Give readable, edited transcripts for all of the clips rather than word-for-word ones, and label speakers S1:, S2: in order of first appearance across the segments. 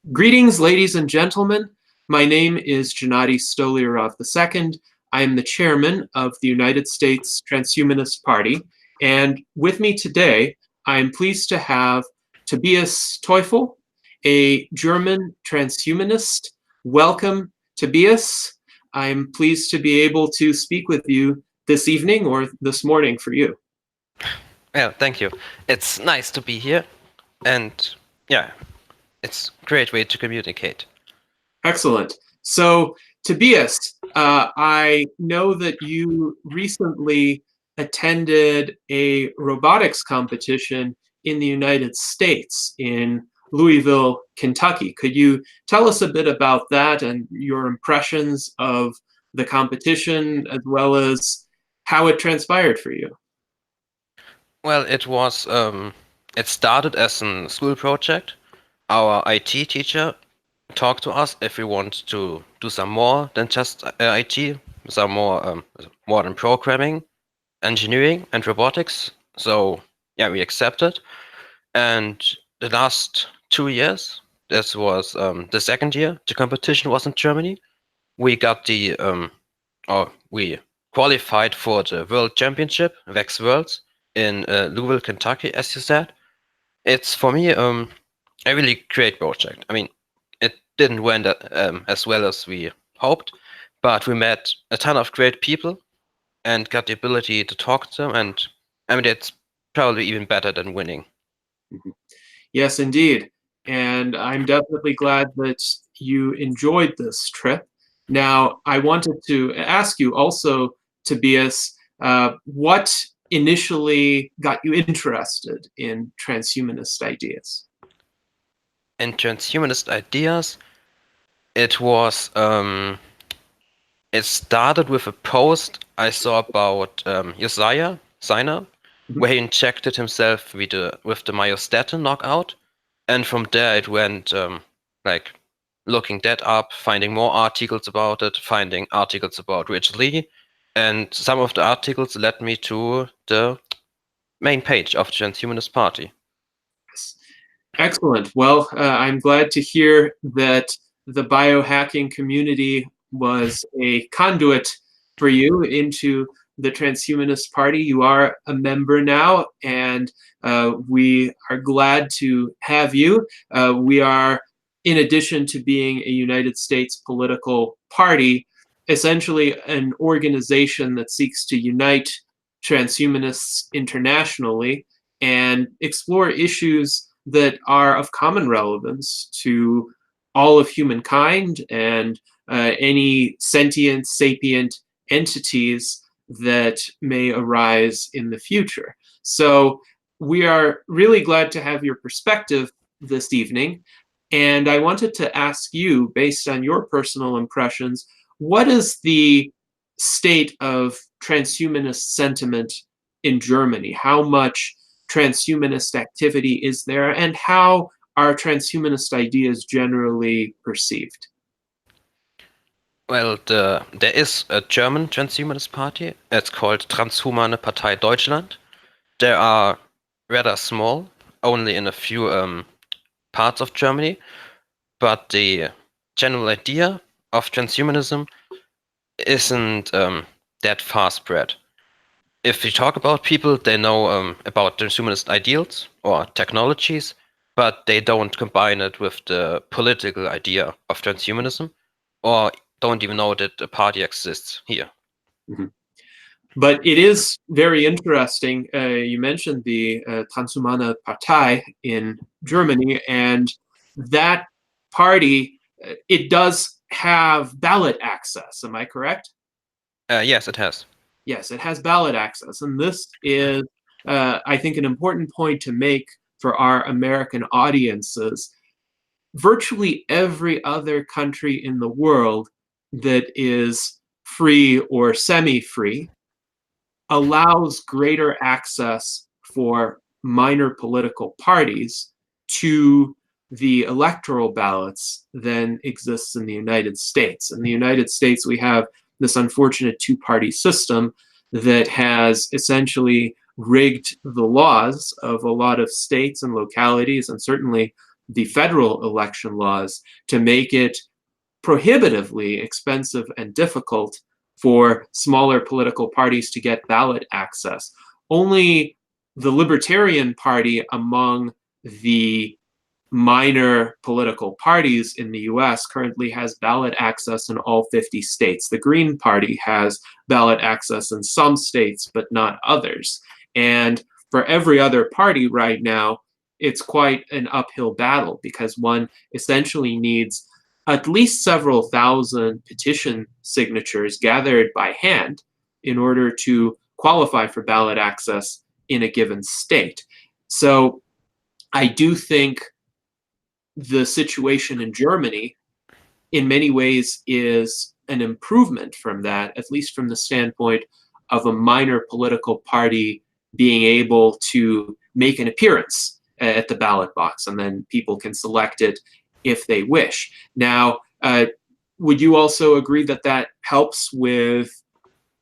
S1: Greetings, ladies and gentlemen. My name is Gennady Stolyarov II. I am the chairman of the United States Transhumanist Party, and with me today, I am pleased to have Tobias Teufel, a German transhumanist. Welcome, Tobias. I'm pleased to be able to speak with you this evening or this morning for you.
S2: Yeah, thank you. It's nice to be here, and yeah, it's a great way to communicate.
S1: Excellent. So, Tobias, I know that you recently attended a robotics competition in the United States in Louisville, Kentucky. Could you tell us a bit about that and your impressions of the competition as well as how it transpired for you?
S2: Well, it started as a school project. Our IT teacher talked to us if we want to do some more than just IT, some more modern programming, engineering, and robotics. So yeah, we accepted. And the last 2 years, this was the second year, the competition was in Germany. We got we qualified for the World Championship, VEX Worlds, in Louisville, Kentucky, as you said. It's for me a really great project. I mean, it didn't went as well as we hoped, but we met a ton of great people and got the ability to talk to them. And I mean, it's probably even better than winning.
S1: Yes, indeed. And I'm definitely glad that you enjoyed this trip. Now, I wanted to ask you also, Tobias, what initially got you interested in transhumanist ideas?
S2: In transhumanist ideas, it was it started with a post I saw about Josiah Signer,
S1: Mhm.
S2: where he injected himself with the myostatin knockout, and from there it went like looking that up, finding more articles about it, finding articles about Rich Lee, and some of the articles led me to the main page of the Transhumanist Party.
S1: Excellent. Well, I'm glad to hear that the biohacking community was a conduit for you into the Transhumanist Party. You are a member now, and we are glad to have you. We are, in addition to being a United States political party, essentially an organization that seeks to unite transhumanists internationally and explore issues that are of common relevance to all of humankind and any sentient, sapient entities that may arise in the future. So we are really glad to have your perspective this evening. And I wanted to ask you, based on your personal impressions, what is the state of transhumanist sentiment in Germany? How much transhumanist activity is there, and how are transhumanist ideas generally perceived?
S2: Well, there is a German Transhumanist Party. It's called Transhumanistische Partei Deutschland. They are rather small, only in a few parts of Germany, but the general idea of transhumanism isn't that far spread. If you talk about people, they know about transhumanist ideals or technologies, but they don't combine it with the political idea of transhumanism, or don't even know that a party exists here.
S1: Mhm. But it is very interesting. You mentioned the Transhumanistische Partei in Germany, and that party, it does have ballot access. Am I correct?
S2: Yes, it has.
S1: Yes, it has ballot access. And this is, I think, an important point to make for our American audiences. Virtually every other country in the world that is free or semi-free allows greater access for minor political parties to the electoral ballots than exists in the United States. In the United States, we have this unfortunate two-party system that has essentially rigged the laws of a lot of states and localities, and certainly the federal election laws to make it prohibitively expensive and difficult for smaller political parties to get ballot access. Only the Libertarian Party among the minor political parties in the US currently has ballot access in all 50 states. The Green Party has ballot access in some states, but not others. And for every other party right now, it's quite an uphill battle because one essentially needs at least several thousand petition signatures gathered by hand in order to qualify for ballot access in a given state. So I do think the situation in Germany in many ways is an improvement from that, at least from the standpoint of a minor political party being able to make an appearance at the ballot box, and then people can select it if they wish. Now, would you also agree that that helps with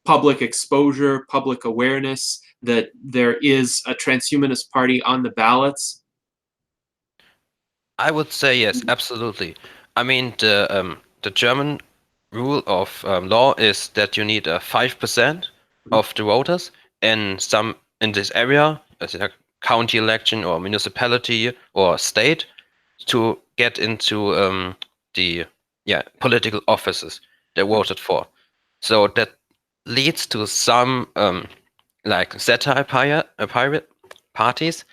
S1: public exposure, public awareness, that there is a transhumanist party on the ballots?
S2: I would say yes, absolutely. I mean, the German rule of law is that you need 5% of the voters in this area, as a county election or municipality or state, to get into the political offices they voted for. So that leads to some like satire pirate parties,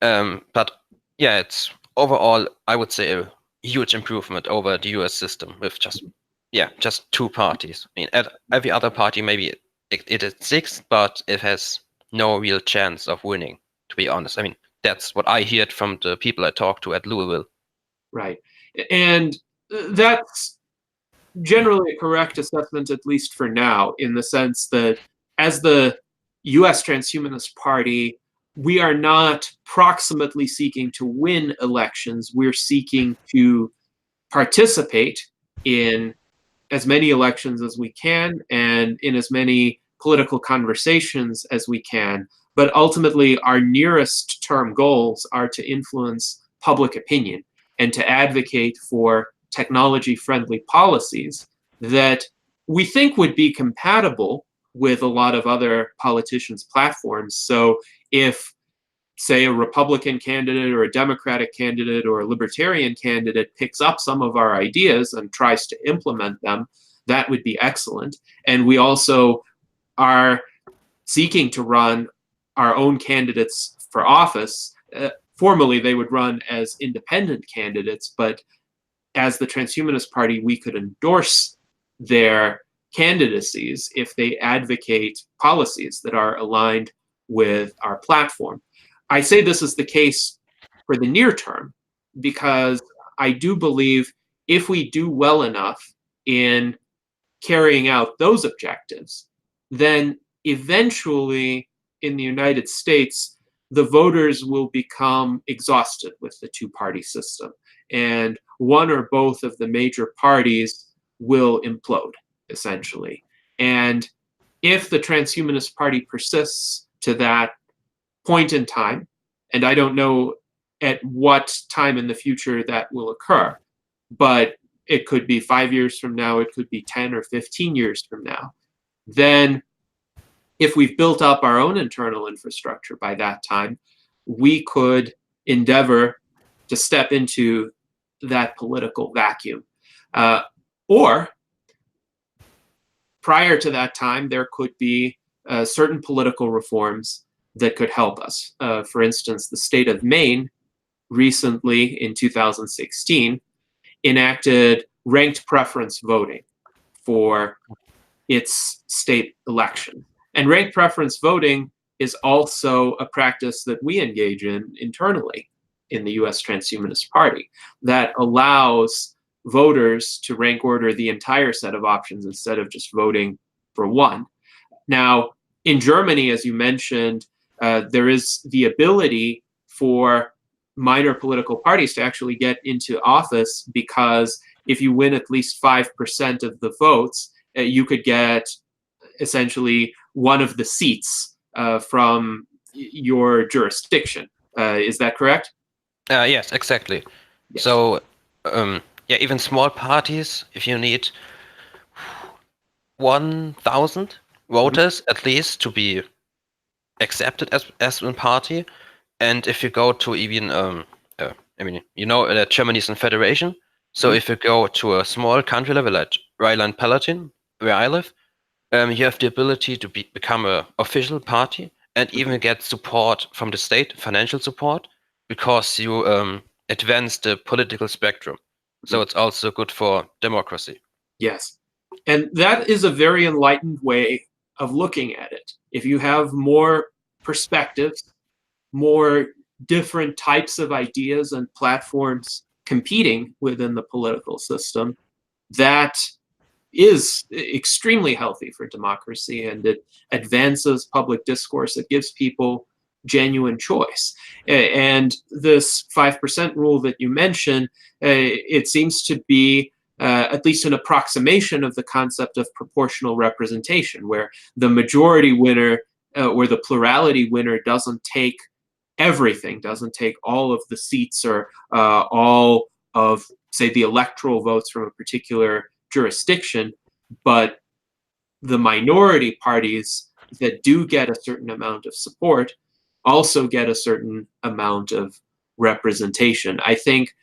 S2: but yeah, it's overall, I would say, a huge improvement over the US system with just two parties. I mean, at every other party, maybe it exists, but it has no real chance of winning, to be honest. I mean, that's what I heard from the people I talked to at Louisville.
S1: Right. And that's generally a correct assessment, at least for now, in the sense that as the US Transhumanist Party, we are not proximately seeking to win elections. We're seeking to participate in as many elections as we can and in as many political conversations as we can. But ultimately, our nearest term goals are to influence public opinion and to advocate for technology-friendly policies that we think would be compatible with a lot of other politicians' platforms. So if, say, a Republican candidate or a Democratic candidate or a Libertarian candidate picks up some of our ideas and tries to implement them, that would be excellent. And we also are seeking to run our own candidates for office. Formally, they would run as independent candidates, but as the Transhumanist Party, we could endorse their candidacies if they advocate policies that are aligned with our platform. I say this is the case for the near term because I do believe if we do well enough in carrying out those objectives, then eventually in the United States, the voters will become exhausted with the two-party system, and one or both of the major parties will implode, essentially. And if the Transhumanist Party persists to that point in time, and I don't know at what time in the future that will occur, but it could be 5 years from now, it could be 10 or 15 years from now, then if we've built up our own internal infrastructure by that time, we could endeavor to step into that political vacuum. Or prior to that time, there could be certain political reforms that could help us. For instance, the state of Maine recently, in 2016, enacted ranked preference voting for its state election. And ranked preference voting is also a practice that we engage in internally in the US Transhumanist Party that allows voters to rank order the entire set of options instead of just voting for one. Now, in Germany, as you mentioned, there is the ability for minor political parties to actually get into office because if you win at least 5% of the votes, you could get essentially one of the seats from your jurisdiction. Is that correct?
S2: Yes, exactly.
S1: Yes.
S2: So, yeah, even small parties, if you need 1,000 voters at least to be accepted as a party, and if you go to even, I mean, you know, Germany is a federation. So if you go to a small country level like Rhineland-Palatin, where I live, you have the ability to become an official party and even get support from the state, financial support, because you advance the political spectrum. So it's also good for democracy.
S1: Yes. And that is a very enlightened way of looking at it. If you have more perspectives, more different types of ideas and platforms competing within the political system, that is extremely healthy for democracy, and it advances public discourse. It gives people genuine choice. And this 5% rule that you mentioned, it seems to be at least an approximation of the concept of proportional representation, where the majority winner or the plurality winner doesn't take everything, doesn't take all of the seats or all of, say, the electoral votes from a particular jurisdiction, but the minority parties that do get a certain amount of support also get a certain amount of representation. I think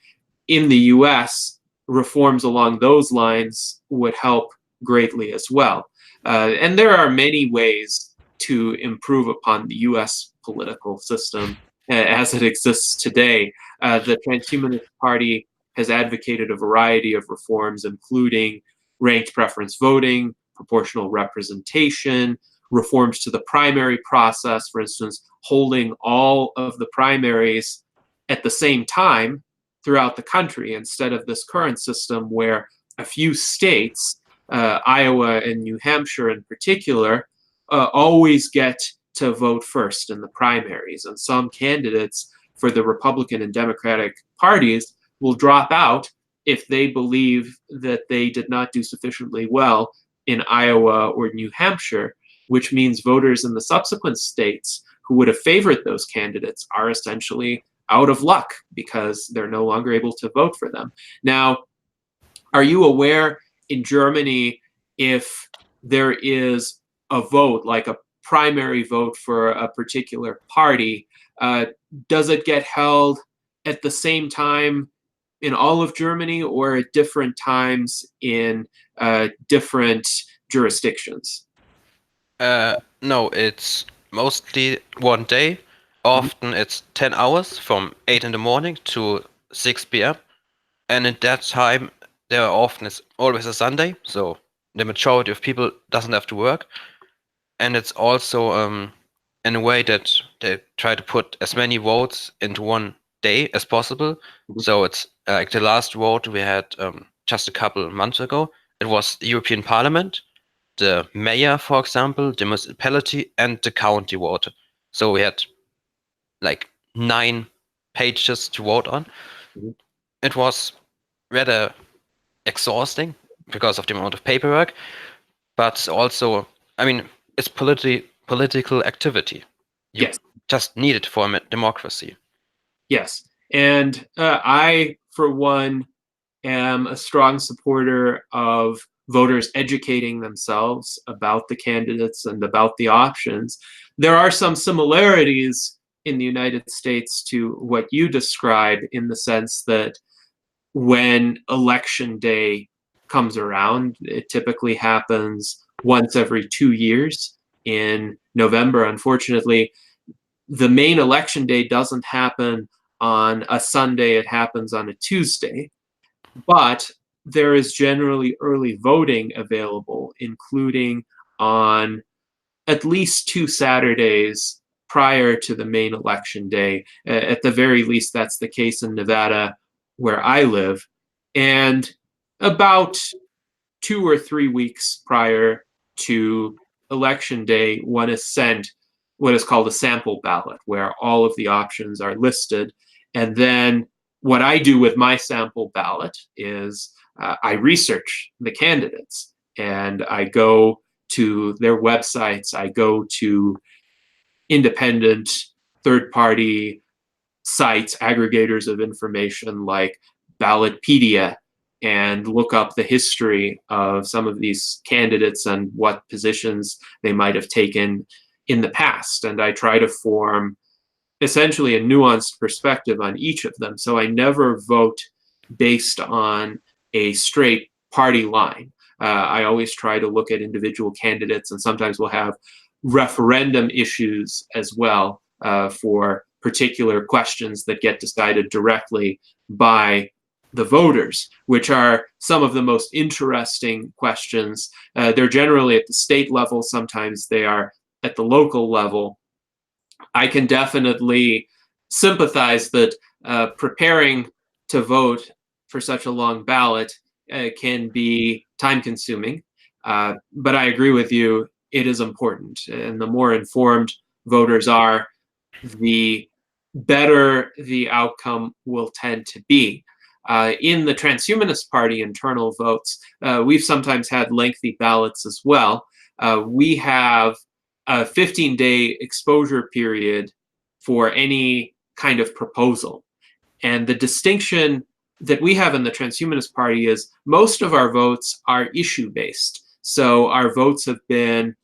S1: in the US, reforms along those lines would help greatly as well. And there are many ways to improve upon the US political system as it exists today. The Transhumanist Party has advocated a variety of reforms, including ranked preference voting, proportional representation, reforms to the primary process, for instance, holding all of the primaries at the same time throughout the country instead of this current system where a few states, Iowa and New Hampshire in particular, always get to vote first in the primaries. And some candidates for the Republican and Democratic parties will drop out if they believe that they did not do sufficiently well in Iowa or New Hampshire, which means voters in the subsequent states who would have favored those candidates are essentially out of luck because they're no longer able to vote for them. Now, are you aware in Germany if there is a vote, like a primary vote for a particular party, does it get held at the same time in all of Germany or at different times in different jurisdictions?
S2: No, it's mostly one day. Often it's 10 hours from 8 in the morning to 6 p.m. And in that time, there are often it's always a Sunday, so the majority of people doesn't have to work. And it's also in a way that they try to put as many votes into one day as possible. So it's like the last vote we had just a couple months ago. It was the European Parliament, the mayor, for example, the municipality, and the county voted. So we had like 9 pages to vote on. It was rather exhausting because of the amount of paperwork, but also, I mean, it's political activity. You
S1: Yes.
S2: just need it for a democracy.
S1: Yes. And I, for one, am a strong supporter of voters educating themselves about the candidates and about the options. There are some similarities in the United States to what you describe, in the sense that when election day comes around, it typically happens once every 2 years in November. Unfortunately, the main election day doesn't happen on a Sunday, it happens on a Tuesday. But there is generally early voting available, including on at least 2 Saturdays prior to the main election day. At the very least, that's the case in Nevada, where I live. And about 2 or 3 weeks prior to election day, one is sent what is called a sample ballot, where all of the options are listed. And then what I do with my sample ballot is I research the candidates and I go to their websites, I go to independent third-party sites, aggregators of information like Ballotpedia and look up the history of some of these candidates and what positions they might have taken in the past. And I try to form essentially a nuanced perspective on each of them. So I never vote based on a straight party line. I always try to look at individual candidates, and sometimes we'll have referendum issues as well for particular questions that get decided directly by the voters, which are some of the most interesting questions. They're generally at the state level, sometimes they are at the local level. I can definitely sympathize that preparing to vote for such a long ballot can be time consuming. But I agree with you, it is important. And the more informed voters are, the better the outcome will tend to be. In the Transhumanist Party internal votes, we've sometimes had lengthy ballots as well. We have a 15-day exposure period for any kind of proposal. And the distinction that we have in the Transhumanist Party is most of our votes are issue-based. So our votes have been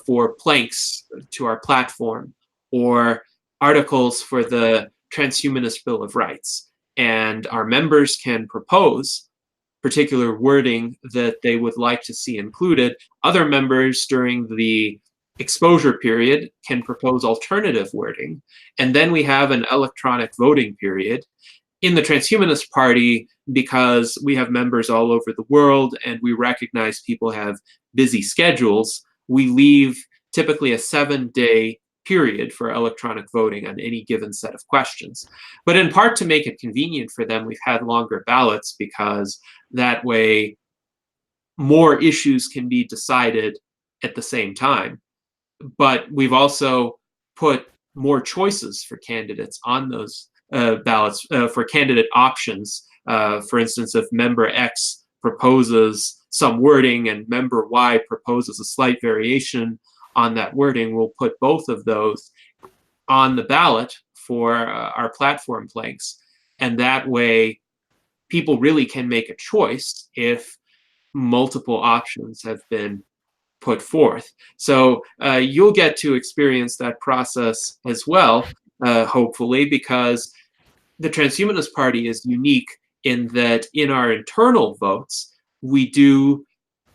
S1: for planks to our platform or articles for the Transhumanist Bill of Rights. And our members can propose particular wording that they would like to see included. Other members during the exposure period can propose alternative wording. And then we have an electronic voting period. In the Transhumanist Party, because we have members all over the world and we recognize people have busy schedules, we leave typically a 7-day period for electronic voting on any given set of questions. But in part to make it convenient for them, we've had longer ballots because that way more issues can be decided at the same time. But we've also put more choices for candidates on those ballots for candidate options. For instance, if member X proposes some wording and member Y proposes a slight variation on that wording, we'll put both of those on the ballot for our platform planks. And that way, people really can make a choice if multiple options have been put forth. So you'll get to experience that process as well, hopefully, because the Transhumanist Party is unique in that in our internal votes, we do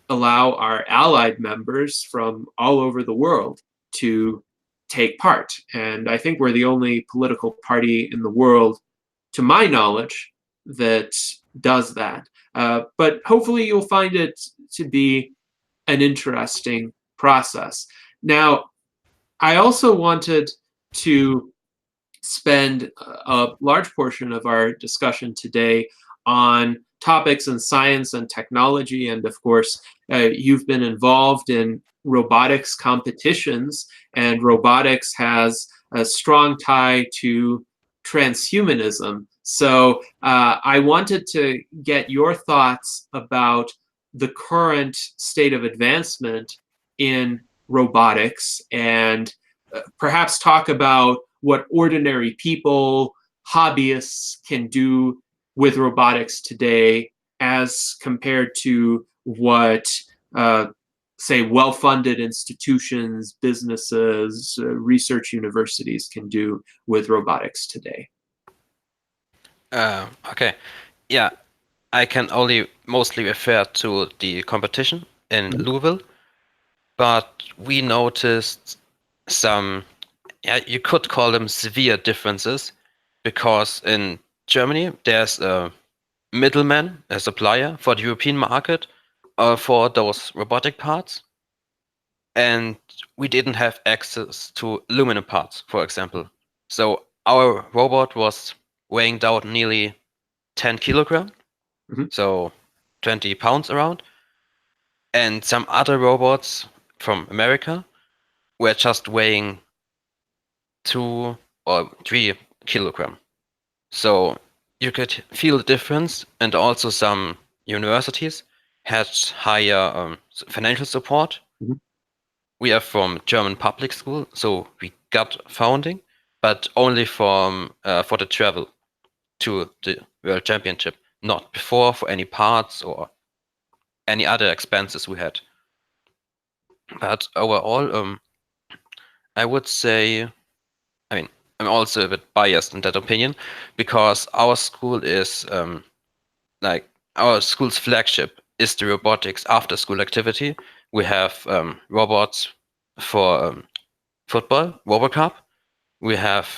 S1: allow our allied members from all over the world to take part. And I think we're the only political party in the world, to my knowledge, that does that. But hopefully you'll find it to be an interesting process. Now, I also wanted to spend a large portion of our discussion today on topics in science and technology. And of course, you've been involved in robotics competitions, and robotics has a strong tie to transhumanism. So I wanted to get your thoughts about the current state of advancement in robotics and perhaps talk about what ordinary people, hobbyists can do with robotics today as compared to what, say, well-funded institutions, businesses, research universities can do with robotics today.
S2: Okay. Yeah, I can only mostly refer to the competition in Louisville, but we noticed some, yeah, you could call them severe differences, because in Germany there's a middleman, a supplier for the European market for those robotic parts, and we didn't have access to aluminum parts, for example. So our robot was weighing down nearly 10 kilograms, so 20 pounds around, and some other robots from America were just weighing 2 or 3 kilograms. So you could feel the difference, and also some universities had higher financial support. We are from German public school, so we got funding, but only for the travel to the World Championship. not before for any parts or any other expenses we had. But overall, I would say, I mean, I'm also a bit biased in that opinion because our school is like our school's flagship is the robotics after school activity. We have robots for football, RoboCup. We have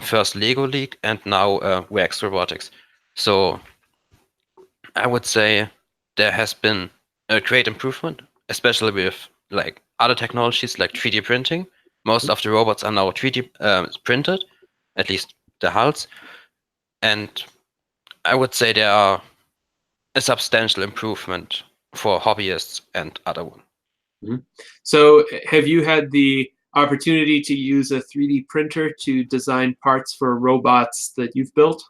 S2: first Lego League and now Wax Robotics. So I would say there has been a great improvement, especially with like other technologies like 3D printing. Most of the robots are now 3D printed, at least the hulls, and I would say there are a substantial improvement for hobbyists and other one.
S1: Mhm. So have you had the opportunity to use a 3D printer to design parts for robots that you've built?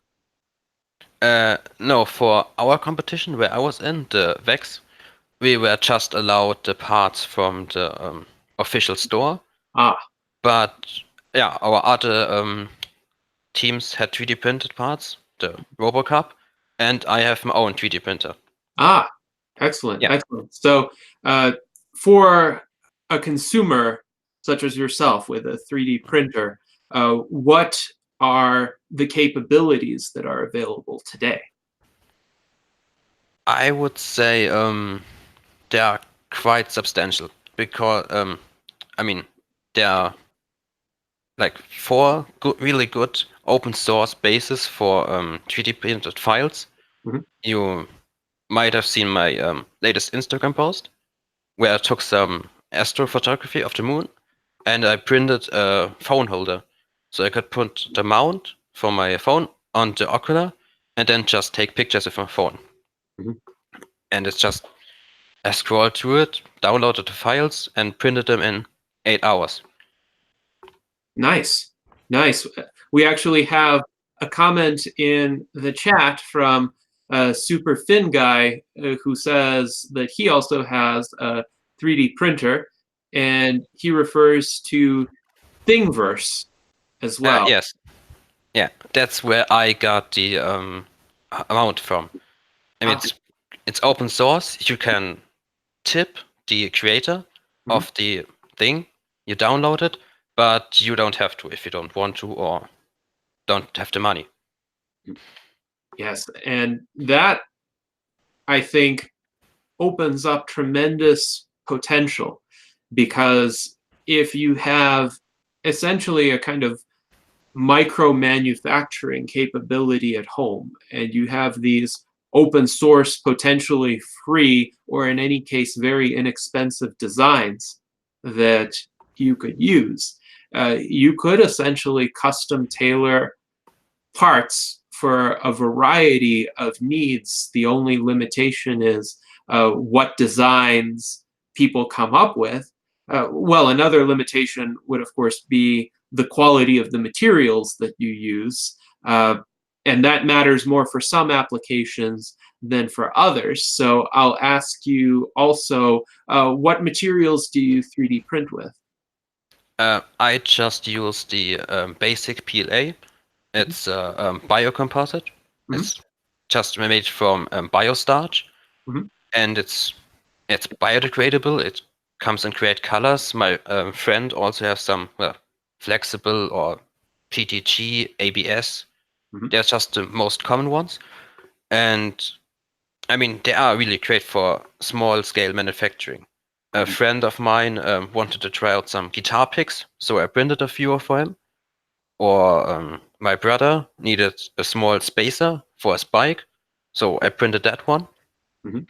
S2: No, for our competition where I was in, the VEX, we were just allowed the parts from the official store.
S1: Ah,
S2: But yeah, our other teams had 3D printed parts, the RoboCup, and I have my own 3D printer.
S1: ah, excellent,
S2: Yeah.
S1: excellent. So for a consumer such as yourself with a 3D printer, what are the capabilities that are available today?
S2: I would say they are quite substantial because I mean there are like four really good open source bases for 3D printed files.
S1: Mhm.
S2: You might have seen my latest Instagram post where I took some astrophotography of the moon and I printed a phone holder. So I could put the mount for my phone on the ocular and then just take pictures with my phone.
S1: Mhm.
S2: And it's just, I scrolled through it, downloaded the files, and printed them in 8 hours.
S1: Nice, nice. We actually have a comment in the chat from Super Fin Guy who says that he also has a 3D printer, and he refers to Thingverse as well.
S2: Yes, yeah, that's where I got the amount from. I mean,
S1: Ah,
S2: it's open source. You can tip the creator
S1: mhm.
S2: of the thing, you download it, but you don't have to if you don't want to or don't have the money.
S1: Yes, and that I think opens up tremendous potential because if you have essentially a kind of micro manufacturing capability at home and you have these open source, potentially free, or in any case, very inexpensive designs that you could use, you could essentially custom tailor parts for a variety of needs. The only limitation is what designs people come up with. Well, another limitation would, of course, be the quality of the materials that you use. And that matters more for some applications than for others. So I'll ask you also, what materials do you 3D print with?
S2: I just use the basic PLA. It's a biocomposite.
S1: Mhm.
S2: It's just made from biostarch,
S1: Mhm.
S2: and it's biodegradable. It comes in great colors. My friend also has some flexible or PTG, ABS.
S1: Mhm.
S2: They're just the most common ones, and I mean they are really great for small scale manufacturing. A
S1: Mhm.
S2: friend of mine wanted to try out some guitar picks, so I printed a few for him. Or my brother needed a small spacer for his bike, so I printed that one.
S1: Mhm.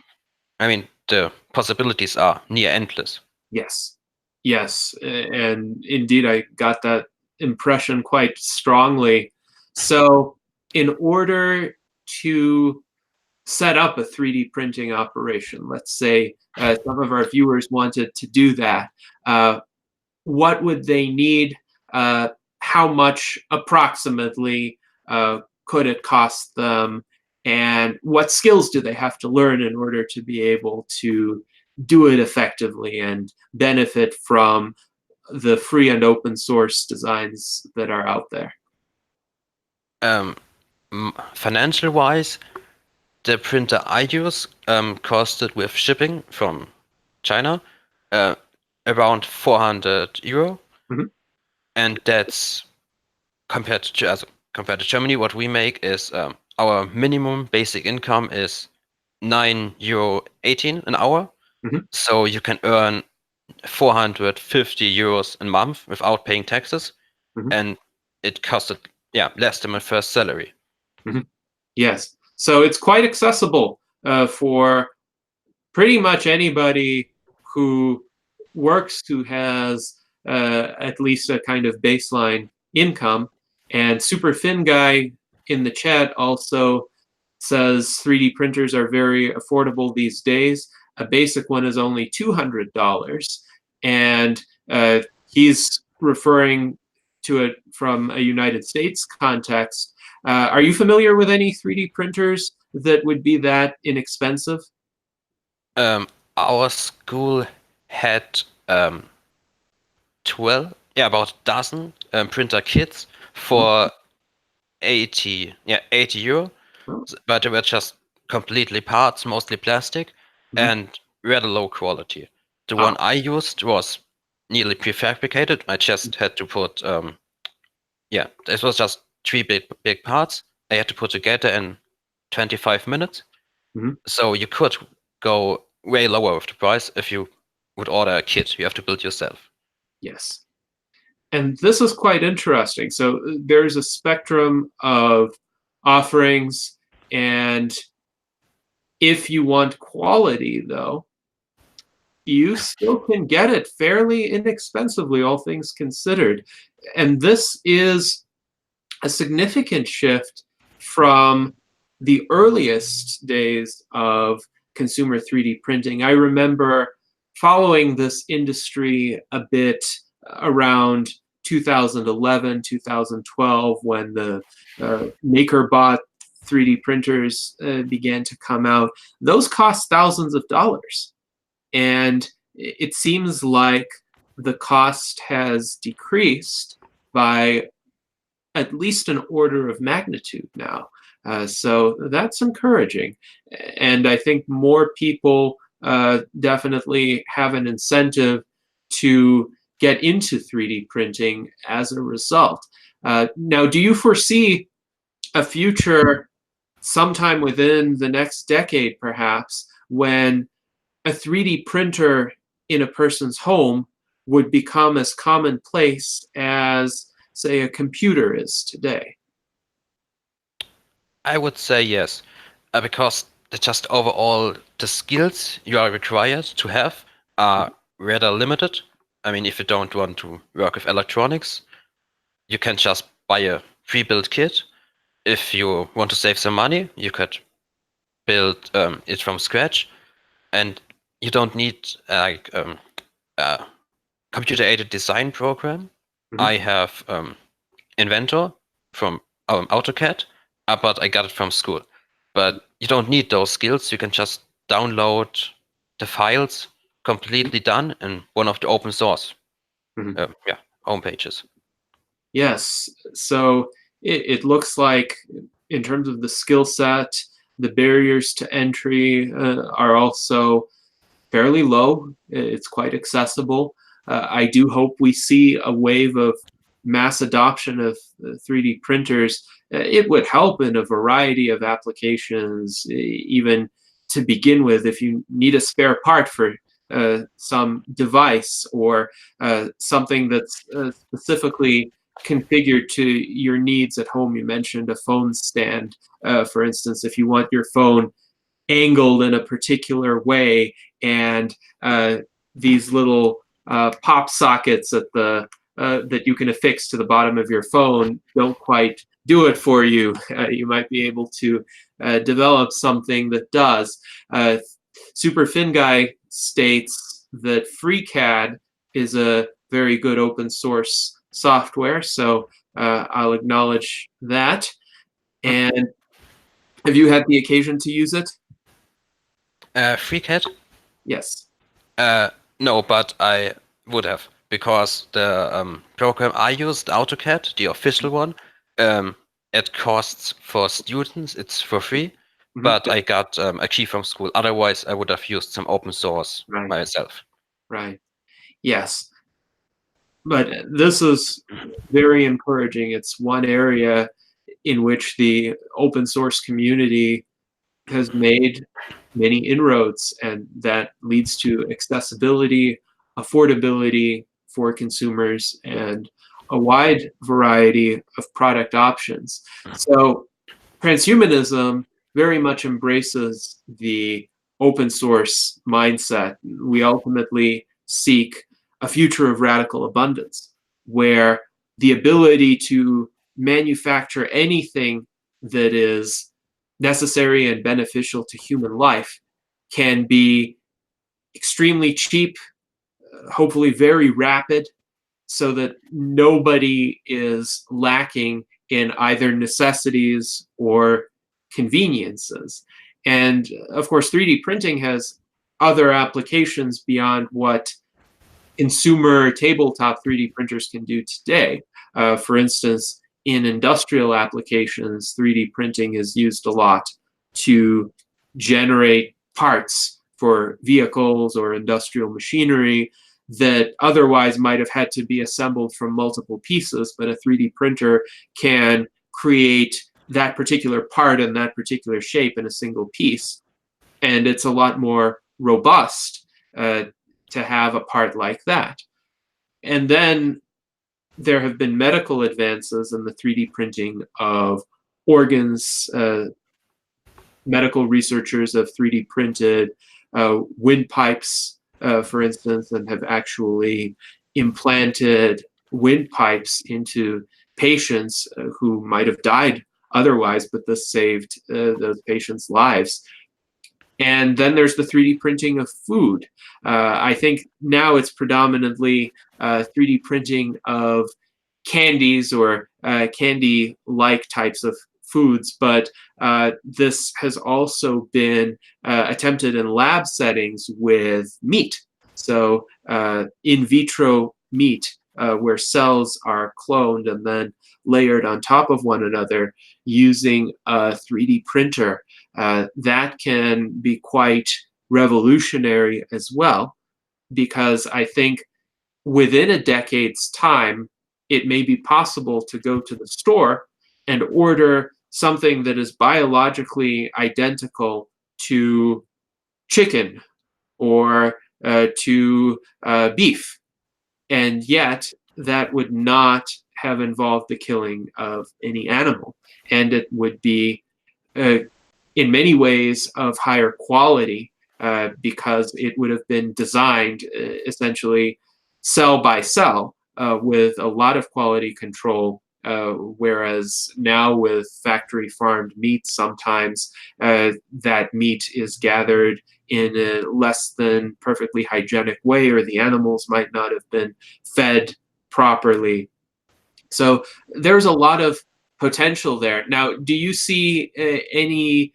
S2: I mean, the possibilities are near endless.
S1: Yes. Yes. And indeed, I got that impression quite strongly. So, in order to set up a 3D printing operation, let's say some of our viewers wanted to do that, uh, what would they need? Uh, how much approximately could it cost them? And what skills do they have to learn in order to be able to do it effectively and benefit from the free and open source designs that are out there?
S2: Financial wise, The printer I use costed with shipping from China around 400 euro,
S1: Mhm.
S2: and that's compared to Germany. What we make is our minimum basic income is 9 euro 18 an hour,
S1: Mhm.
S2: so you can earn 450 euros a month without paying taxes,
S1: Mhm.
S2: and it costed less than my first salary.
S1: Mhm. Yes. So it's quite accessible for pretty much anybody who works, who has at least a kind of baseline income. And Super Fin Guy in the chat also says 3D printers are very affordable these days. A basic one is only $200. And he's referring to it from a United States context. Are you familiar with any 3D printers that would be that inexpensive?
S2: Um, our school had 12, about a dozen printer kits
S1: Mhm.
S2: for 80 euro,
S1: Oh,
S2: but they were just completely parts, mostly plastic,
S1: mhm.
S2: and rather low quality. The
S1: Ah,
S2: one I used was nearly prefabricated. I just had to put, this was just three big parts. I had to put together in 25 minutes.
S1: mhm.
S2: So you could go way lower with the price if you would order a kit you have to build yourself.
S1: Yes. And this is quite interesting. So there's a spectrum of offerings, and if you want quality, though, you still can get it fairly inexpensively, all things considered. And this is a significant shift from the earliest days of consumer 3D printing. I remember following this industry a bit around 2011, 2012, when the MakerBot 3D printers began to come out. Those cost thousands of dollars. And it seems like the cost has decreased by at least an order of magnitude now. So that's encouraging. And I think more people definitely have an incentive to get into 3D printing as a result. Now, do you foresee a future sometime within the next decade, perhaps, when a 3D printer in a person's home would become as commonplace as, say, a computer is today?
S2: I would say yes, because just overall the skills you are required to have are rather limited. I mean, if you don't want to work with electronics, you can just buy a pre-built kit. If you want to save some money, you could build it from scratch, and you don't need a computer-aided design program.
S1: Mhm.
S2: I have Inventor from AutoCAD, but I got it from school. But you don't need those skills. You can just download the files completely done in one of the open source
S1: Mhm.
S2: home pages.
S1: Yes. So it looks like, in terms of the skill set, the barriers to entry are also fairly low. It's quite accessible. I do hope we see a wave of mass adoption of 3D printers. It would help in a variety of applications, even to begin with, if you need a spare part for some device, or something that's specifically configured to your needs at home. You mentioned a phone stand, for instance. If you want your phone angled in a particular way, and these little pop sockets at the that you can affix to the bottom of your phone don't quite do it for you. You might be able to develop something that does. Uh, Super Fin Guy states that FreeCAD is a very good open source software, so I'll acknowledge that. And have you had the occasion to use it?
S2: FreeCAD?
S1: Yes.
S2: Uh, no, but I would have, because the program I used, AutoCAD, the official one, it costs for students, it's for free, but I got a key from school. Otherwise, I would have used some open source myself.
S1: Right. Yes. But this is very encouraging. It's one area in which the open source community has made many inroads, and that leads to accessibility, affordability for consumers, and a wide variety of product options. So transhumanism very much embraces the open source mindset. We ultimately seek a future of radical abundance, where the ability to manufacture anything that is necessary and beneficial to human life can be extremely cheap, hopefully very rapid, so that nobody is lacking in either necessities or conveniences. And of course, 3D printing has other applications beyond what consumer tabletop 3D printers can do today. For instance, in industrial applications, 3D printing is used a lot to generate parts for vehicles or industrial machinery that otherwise might have had to be assembled from multiple pieces, but a 3D printer can create that particular part in that particular shape in a single piece. And it's a lot more robust to have a part like that. And then there have been medical advances in the 3D printing of organs. Medical researchers have 3D printed windpipes, for instance, and have actually implanted windpipes into patients who might have died otherwise, but this saved those patients' lives. And then there's the 3D printing of food. I think now it's predominantly 3D printing of candies or candy-like types of foods, but this has also been attempted in lab settings with meat. So in vitro meat, where cells are cloned and then layered on top of one another using a 3D printer. That can be quite revolutionary as well, because I think within a decade's time, it may be possible to go to the store and order something that is biologically identical to chicken or to beef. And yet that would not have involved the killing of any animal. And it would be, in many ways, of higher quality because it would have been designed essentially cell by cell with a lot of quality control. Whereas now with factory farmed meat, sometimes that meat is gathered in a less than perfectly hygienic way, or the animals might not have been fed properly. So there's a lot of potential there. Now, do you see any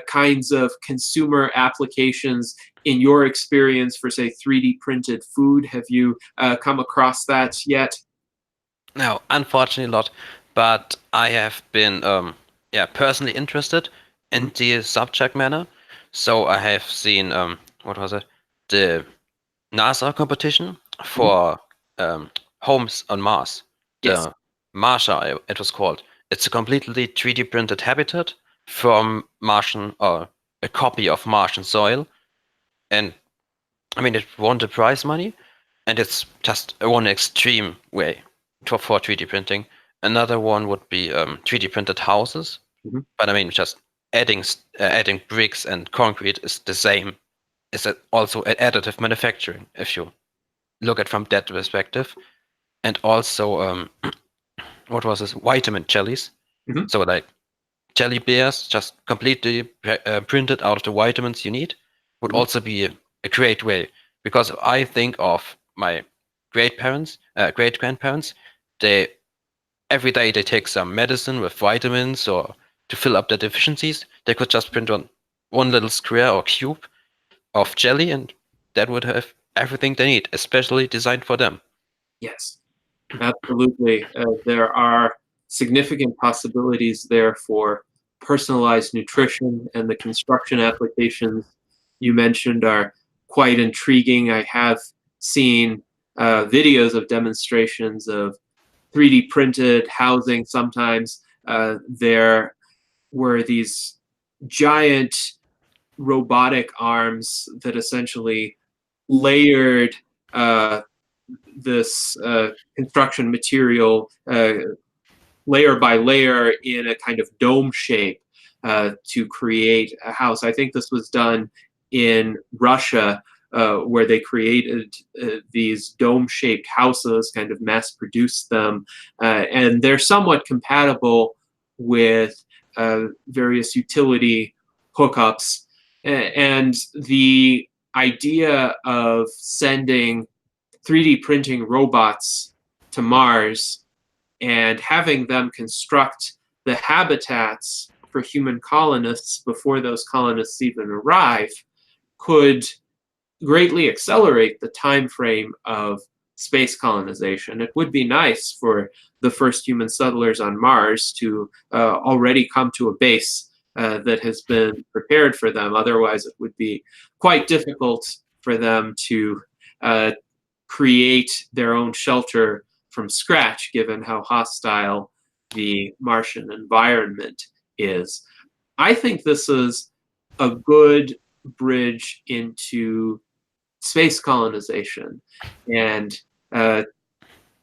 S1: kinds of consumer applications in your experience for, say, 3D printed food? Have you come across that yet?
S2: No, unfortunately not. But I have been, personally interested in the subject matter. So I have seen, what was it? The NASA competition for homes on Mars.
S1: Yes.
S2: The Marsha, it was called. It's a completely 3D printed habitat from Martian, or a copy of Martian soil. And I mean, it won the prize money, and it's just one extreme way for 3D printing. Another one would be 3D printed houses, but I mean, just adding bricks and concrete is the same. It's also additive manufacturing if you look at from that perspective. And also, what was this? Vitamin jellies. So like jelly bears, just completely printed out of the vitamins you need, would also be a great way, because I think of my great grandparents. They every day they take some medicine with vitamins or to fill up their deficiencies. They could just print on one little square or cube of jelly, and that would have everything they need, especially designed for them.
S1: Yes, absolutely. There are significant possibilities there for personalized nutrition and the construction applications you mentioned are quite intriguing. I have seen videos of demonstrations of 3D printed housing. Sometimes there were these giant robotic arms that essentially layered this construction material layer by layer in a kind of dome shape to create a house. I think this was done in Russia, where they created these dome-shaped houses, kind of mass-produced them, and they're somewhat compatible with various utility hookups. And the idea of sending 3D printing robots to Mars and having them construct the habitats for human colonists before those colonists even arrive could greatly accelerate the time frame of space colonization. It would be nice for the first human settlers on Mars to already come to a base that has been prepared for them. Otherwise, it would be quite difficult for them to create their own shelter from scratch, given how hostile the Martian environment is. I think this is a good bridge into space colonization. And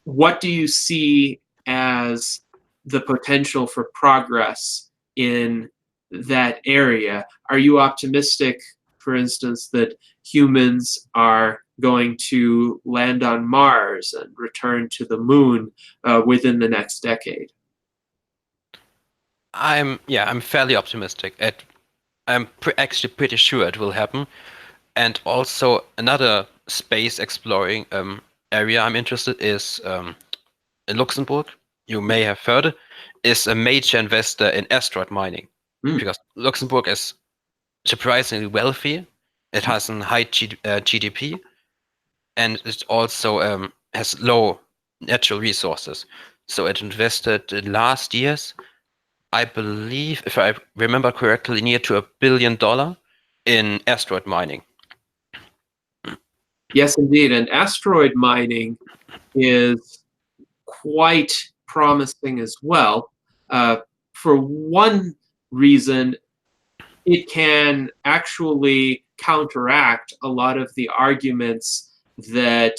S1: what do you see as the potential for progress in that area? Are you optimistic, for instance, that humans are going to land on Mars and return to the moon within the next decade?
S2: I'm fairly optimistic. I'm actually pretty sure it will happen. And also another space exploring area I'm interested is in Luxembourg. You may have heard, is a major investor in asteroid mining, because Luxembourg is surprisingly wealthy. It has a high GDP, and it also has low natural resources. So it invested in last years, I believe, if I remember correctly, near to $1 billion in asteroid mining.
S1: Yes, indeed. And asteroid mining is quite promising as well. For one reason, it can actually counteract a lot of the arguments that,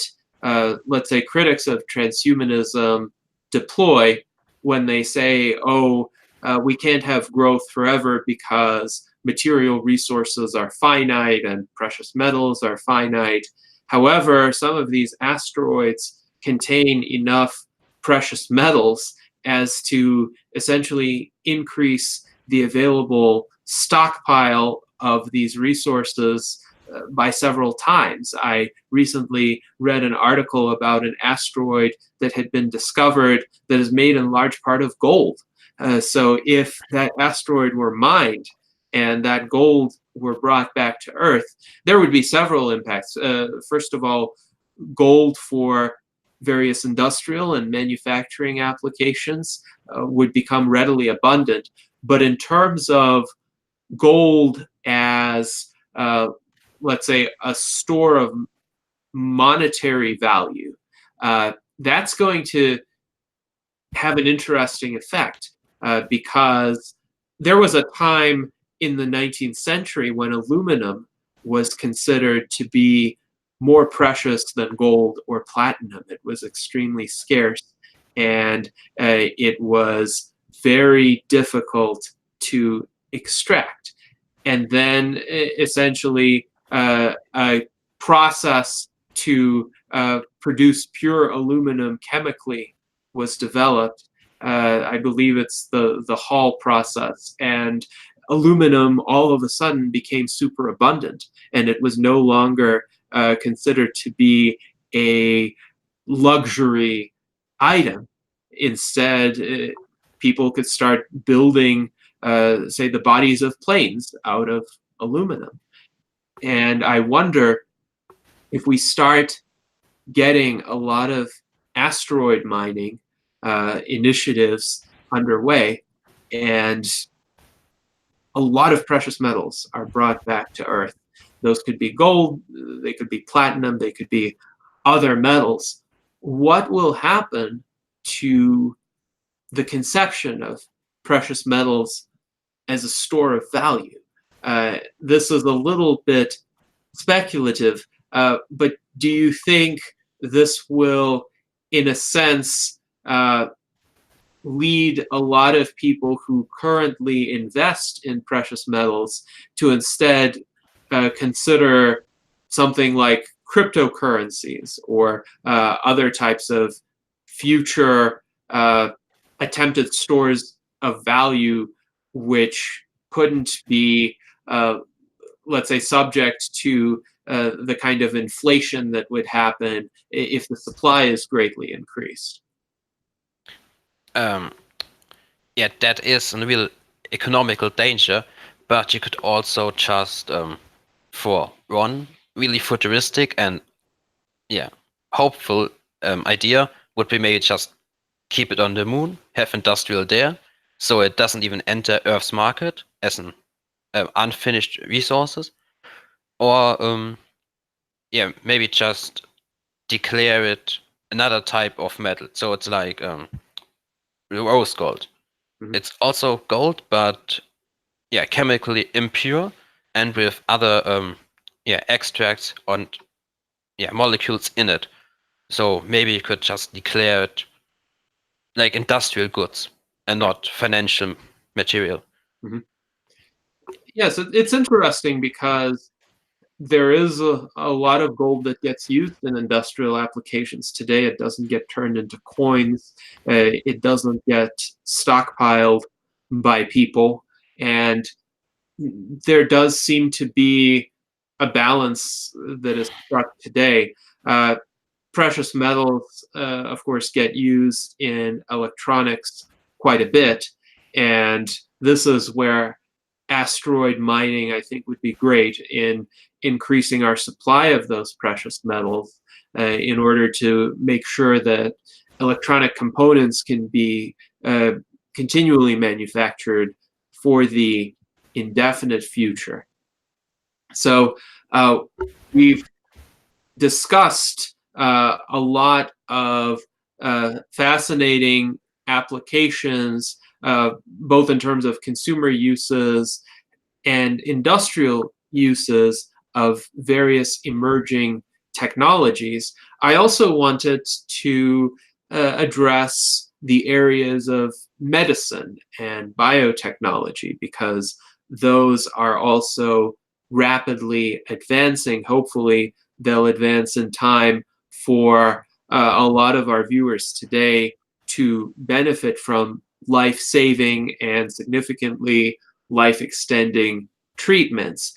S1: let's say, critics of transhumanism deploy when they say, oh, we can't have growth forever because material resources are finite and precious metals are finite. However, some of these asteroids contain enough precious metals as to essentially increase the available stockpile of these resources by several times. I recently read an article about an asteroid that had been discovered that is made in large part of gold. So if that asteroid were mined and that gold were brought back to Earth, there would be several impacts. First of all, gold for various industrial and manufacturing applications would become readily abundant. But in terms of gold as, let's say, a store of monetary value, that's going to have an interesting effect because there was a time in the 19th century when aluminum was considered to be more precious than gold or platinum. It was extremely scarce, and it was very difficult to extract. And then essentially a process to produce pure aluminum chemically was developed. I believe it's the Hall process, and aluminum all of a sudden became super abundant, and it was no longer considered to be a luxury item. Instead, people could start building, say, the bodies of planes out of aluminum. And I wonder if we start getting a lot of asteroid mining initiatives underway, and a lot of precious metals are brought back to Earth. Those could be gold, they could be platinum, they could be other metals. What will happen to the conception of precious metals as a store of value? This is a little bit speculative, but do you think this will, in a sense, lead a lot of people who currently invest in precious metals to instead consider something like cryptocurrencies or other types of future attempted stores of value, which couldn't be, let's say, subject to the kind of inflation that would happen if the supply is greatly increased?
S2: Yeah, that is a real economical danger, but you could also just, for one really futuristic and hopeful idea, would be maybe just keep it on the moon, have industrial there, so it doesn't even enter Earth's market as an unfinished resources, or maybe just declare it another type of metal. So it's like rose gold.
S1: Mhm.
S2: It's also gold, but chemically impure and with other extracts and molecules in it. So maybe you could just declare it like industrial goods and not financial material.
S1: Mhm. Yes, it's interesting because there is a lot of gold that gets used in industrial applications today. It doesn't get turned into coins. It doesn't get stockpiled by people. And there does seem to be a balance that is struck today. Precious metals, of course, get used in electronics quite a bit. And this is where asteroid mining, I think, would be great in increasing our supply of those precious metals in order to make sure that electronic components can be continually manufactured for the indefinite future. So we've discussed a lot of fascinating applications, both in terms of consumer uses and industrial uses of various emerging technologies. I also wanted to address the areas of medicine and biotechnology, because those are also rapidly advancing. Hopefully, they'll advance in time for a lot of our viewers today to benefit from life-saving and significantly life-extending treatments.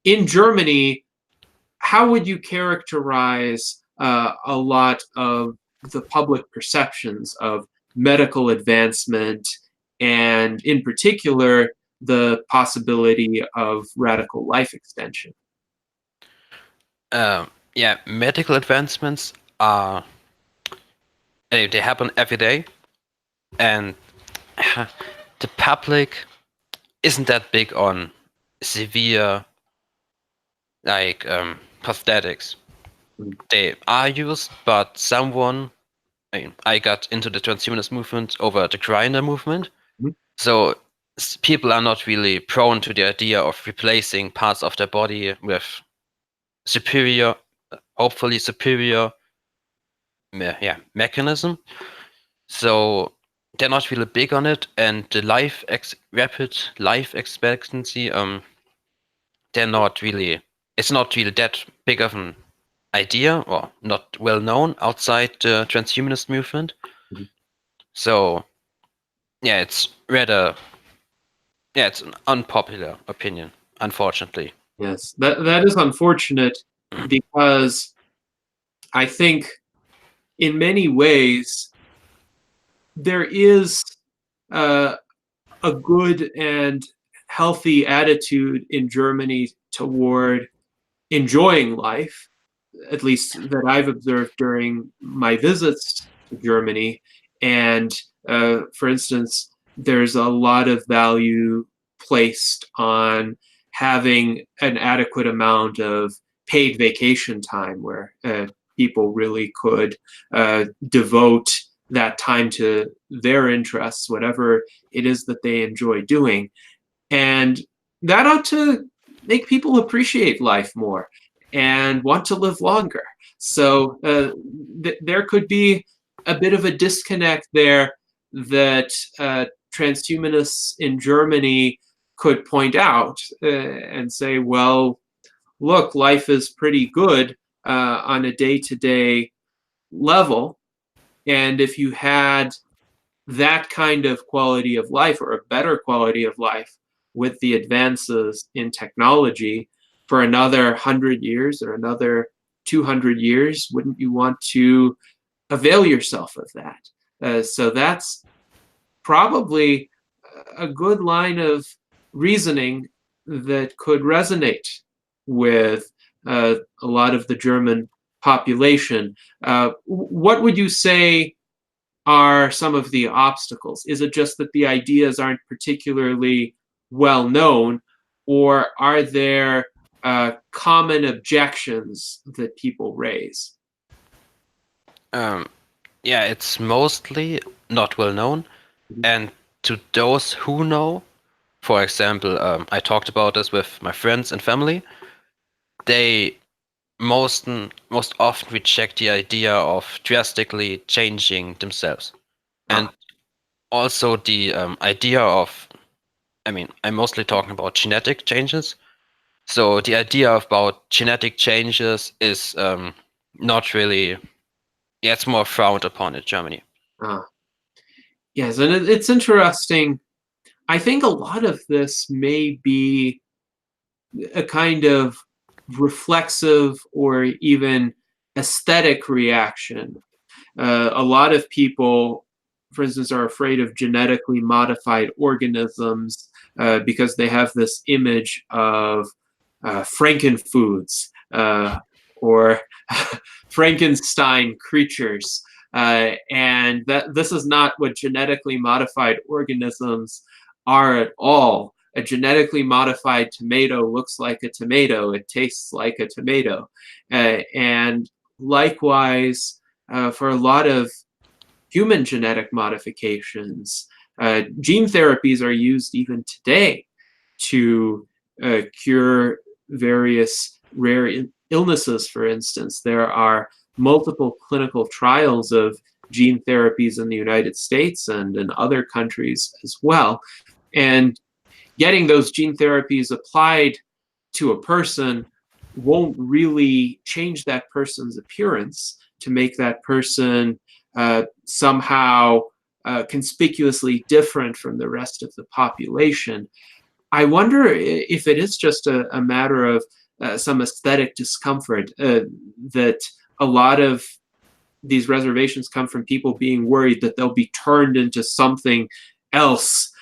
S1: In Germany, how would you characterize a lot of the public perceptions of medical advancement, and in particular, the possibility of radical life extension?
S2: Medical advancements are they happen every day, and the public isn't that big on severe like prosthetics. They are used, but I got into the transhumanist movement over the grinder movement,
S1: Mhm.
S2: so people are not really prone to the idea of replacing parts of their body with superior, hopefully superior, mechanism. So they're not really big on it, and the rapid life expectancy, they're not really. It's not really that big of an idea, or not well known outside the transhumanist movement.
S1: Mhm.
S2: So it's rather it's an unpopular opinion, unfortunately.
S1: Yes, that is unfortunate, because I think in many ways there is uh, a good and healthy attitude in Germany toward enjoying life, at least that I've observed during my visits to Germany. And for instance, there's a lot of value placed on having an adequate amount of paid vacation time where people really could devote that time to their interests, whatever it is that they enjoy doing. And that ought to make people appreciate life more and want to live longer. So there could be a bit of a disconnect there that transhumanists in Germany could point out and say, well, look, life is pretty good on a day-to-day level. And if you had that kind of quality of life, or a better quality of life, with the advances in technology for another 100 years or another 200 years, wouldn't you want to avail yourself of that? So that's probably a good line of reasoning that could resonate with a lot of the German population. What would you say are some of the obstacles? Is it just that the ideas aren't particularly well known, or are there common objections that people raise?
S2: Yeah, it's mostly not well known. And to those who know, for example, I talked about this with my friends and family, they most often reject the idea of drastically changing themselves. And also the idea of, I mean, I'm mostly talking about genetic changes. So the idea about genetic changes is not really, yeah, it's more frowned upon in Germany.
S1: Yes, and it's interesting. I think a lot of this may be a kind of reflexive or even aesthetic reaction. A lot of people, for instance, are afraid of genetically modified organisms because they have this image of Frankenfoods or Frankenstein creatures. And that this is not what genetically modified organisms are at all. A genetically modified tomato looks like a tomato. It tastes like a tomato. And likewise, for a lot of human genetic modifications, gene therapies are used even today to cure various rare illnesses, for instance. There are multiple clinical trials of gene therapies in the United States and in other countries as well. And getting those gene therapies applied to a person won't really change that person's appearance to make that person somehow conspicuously different from the rest of the population. I wonder if it is just a matter of some aesthetic discomfort, that a lot of these reservations come from people being worried that they'll be turned into something else,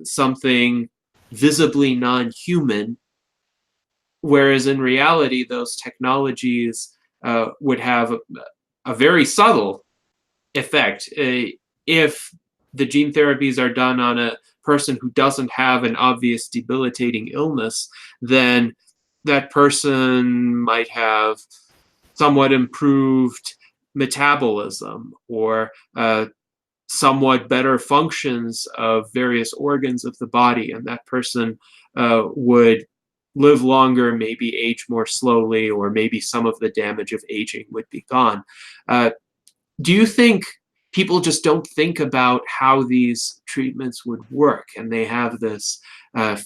S1: something visibly non-human, whereas in reality, those technologies would have a very subtle effect. If the gene therapies are done on a person who doesn't have an obvious debilitating illness, then that person might have somewhat improved metabolism or somewhat better functions of various organs of the body, and that person would live longer, maybe age more slowly, or maybe some of the damage of aging would be gone. Do you think people just don't think about how these treatments would work, and they have this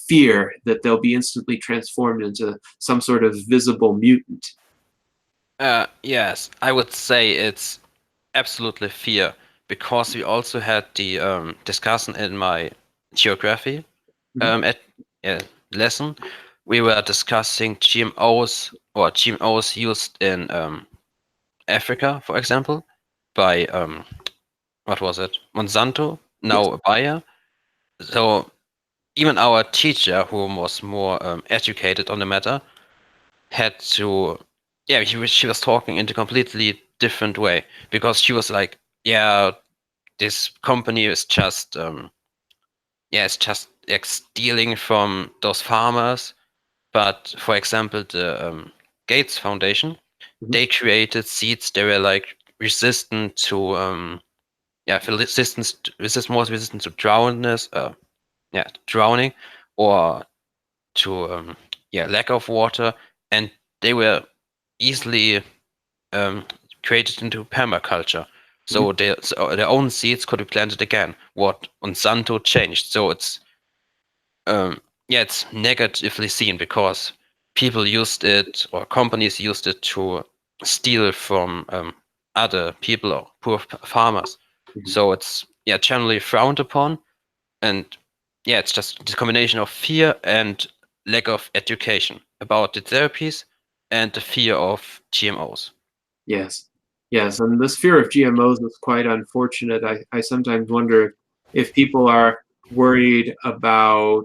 S1: fear that they'll be instantly transformed into some sort of visible mutant?
S2: Yes, I would say it's absolutely fear, because we also had the discussion in my geography at lesson. We were discussing GMOs, or GMOs used in Africa, for example, by what was it? Monsanto,
S1: Yes.
S2: now Bayer. So even our teacher, who was more educated on the matter, had to, yeah, she was talking in a completely different way, because she was like, yeah, this company is just, yeah, it's just like stealing from those farmers. But for example, the Gates Foundation,
S1: Mhm.
S2: they created seeds that were like resistant to more resistant to drowning, or to lack of water, and they were easily um, created into permaculture.
S1: Mhm.
S2: So their own seeds could be planted again. What Monsanto changed. So um, it's negatively seen because people used it, or companies used it to steal from other people or poor farmers.
S1: Mhm.
S2: So it's generally frowned upon, and it's just the combination of fear and lack of education about the therapies and the fear of GMOs.
S1: Yes. Yes, and this fear of GMOs is quite unfortunate. I sometimes wonder if people are worried about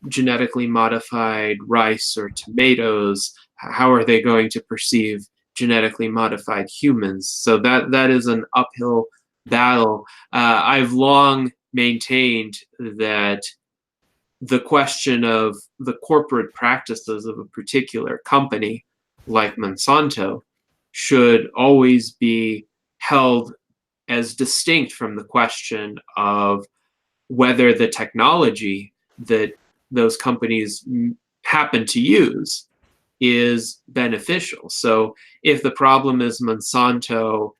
S1: genetically modified rice or tomatoes, how are they going to perceive genetically modified humans? So that is an uphill battle. I've long maintained that the question of the corporate practices of a particular company, like Monsanto, should always be held as distinct from the question of whether the technology that those companies happen to use is beneficial. So if the problem is Monsanto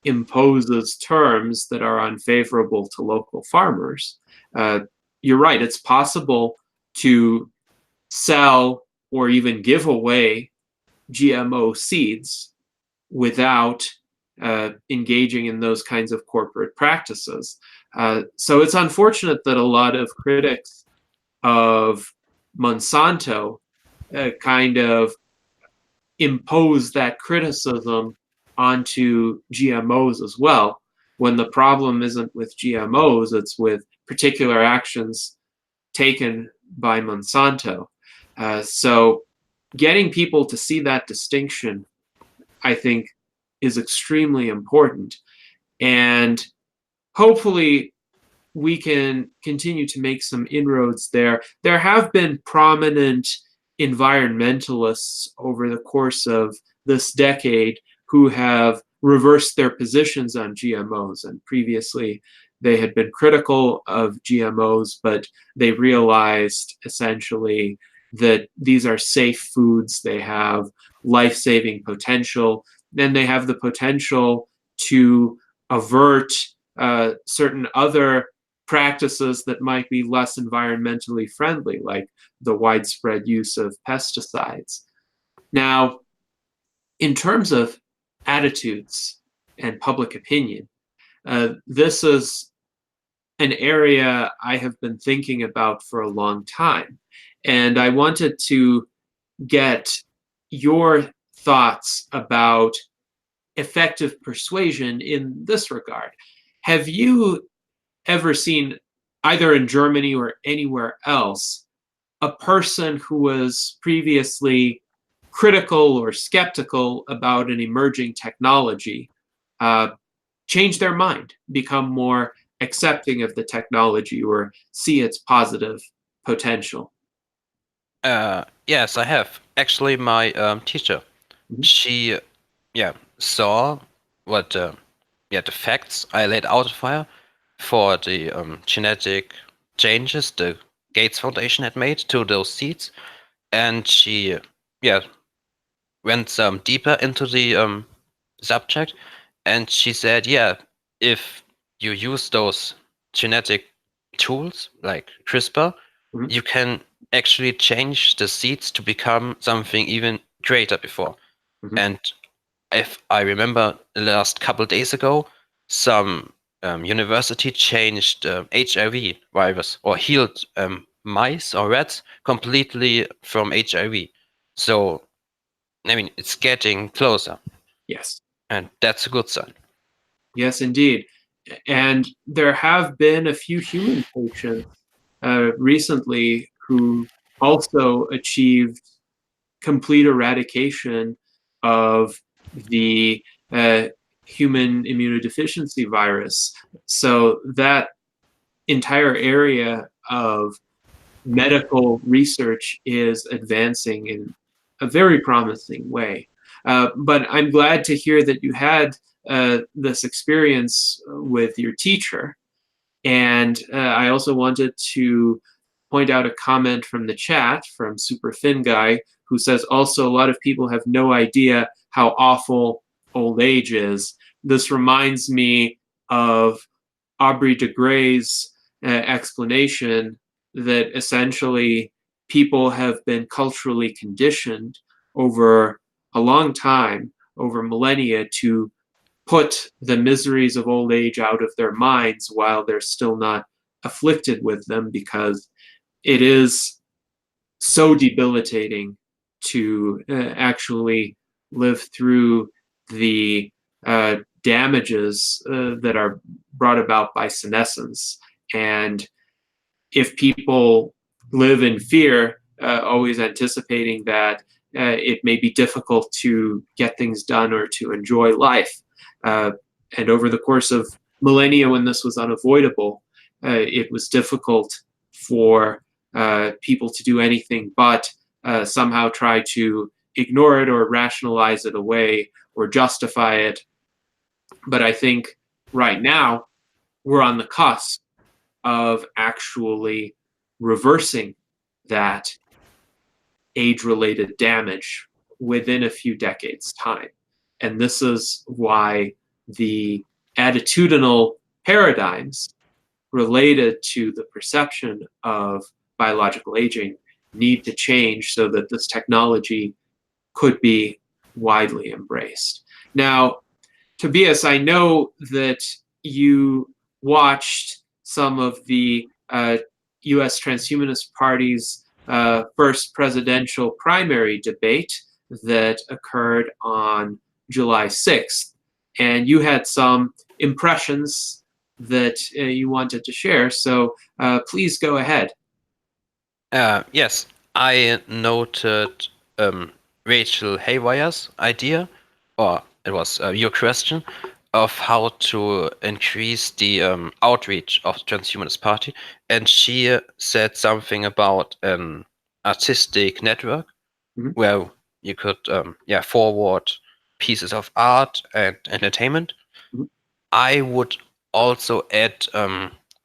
S1: imposes terms that are unfavorable to local farmers, uh, you're right, it's possible to sell or even give away GMO seeds without engaging in those kinds of corporate practices. So it's unfortunate that a lot of critics of Monsanto kind of impose that criticism onto GMOs as well, when the problem isn't with GMOs, it's with particular actions taken by Monsanto. So getting people to see that distinction, I think, is extremely important. And hopefully, we can continue to make some inroads there. There have been prominent environmentalists over the course of this decade who have reversed their positions on GMOs. And previously, they had been critical of GMOs, but they realized essentially that these are safe foods, they have life saving potential, and they have the potential to avert certain other practices that might be less environmentally friendly, like the widespread use of pesticides. Now, in terms of attitudes and public opinion, this is an area I have been thinking about for a long time. And I wanted to get your thoughts about effective persuasion in this regard. Have you ever seen, either in Germany or anywhere else, a person who was previously critical or skeptical about an emerging technology uh, change their mind, become more accepting of the technology, or see its positive potential?
S2: Yes, I have. Actually, my teacher,
S1: Mhm.
S2: she saw what the facts I laid out fire for the genetic changes the Gates Foundation had made to those seeds, and she yeah went some deeper into the subject, and she said, if you use those genetic tools like CRISPR,
S1: Mhm.
S2: you can actually change the seeds to become something even greater before.
S1: Mhm.
S2: And if I remember, the last couple days ago, some university changed HIV virus, or healed mice or rats completely from HIV. So, I mean, it's getting closer,
S1: Yes.
S2: and that's a good sign.
S1: Yes, indeed. And there have been a few human patients recently who also achieved complete eradication of the uh, human immunodeficiency virus. So that entire area of medical research is advancing in a very promising way. But I'm glad to hear that you had this experience with your teacher. And I also wanted to point out a comment from the chat from Super Fin Guy, who says also a lot of people have no idea how awful old age is. This reminds me of Aubrey de Grey's explanation that essentially people have been culturally conditioned over a long time, over millennia, to put the miseries of old age out of their minds while they're still not afflicted with them, because it is so debilitating to actually live through the damages that are brought about by senescence. And if people live in fear, always anticipating that it may be difficult to get things done or to enjoy life, and over the course of millennia, when this was unavoidable, it was difficult for people to do anything but somehow try to ignore it or rationalize it away or justify it. But I think right now we're on the cusp of actually reversing that age-related damage within a few decades' time. And this is why the attitudinal paradigms related to the perception of biological aging need to change so that this technology could be widely embraced. Now, Tobias, I know that you watched some of the US Transhumanist Party's first presidential primary debate that occurred on July 6th, and you had some impressions that you wanted to share, so please go ahead.
S2: Yes, I noted Rachel Haywire's idea, or it was your question, of how to increase the outreach of the Transhumanist Party, and she said something about an artistic network where you could forward pieces of art and entertainment. I would also add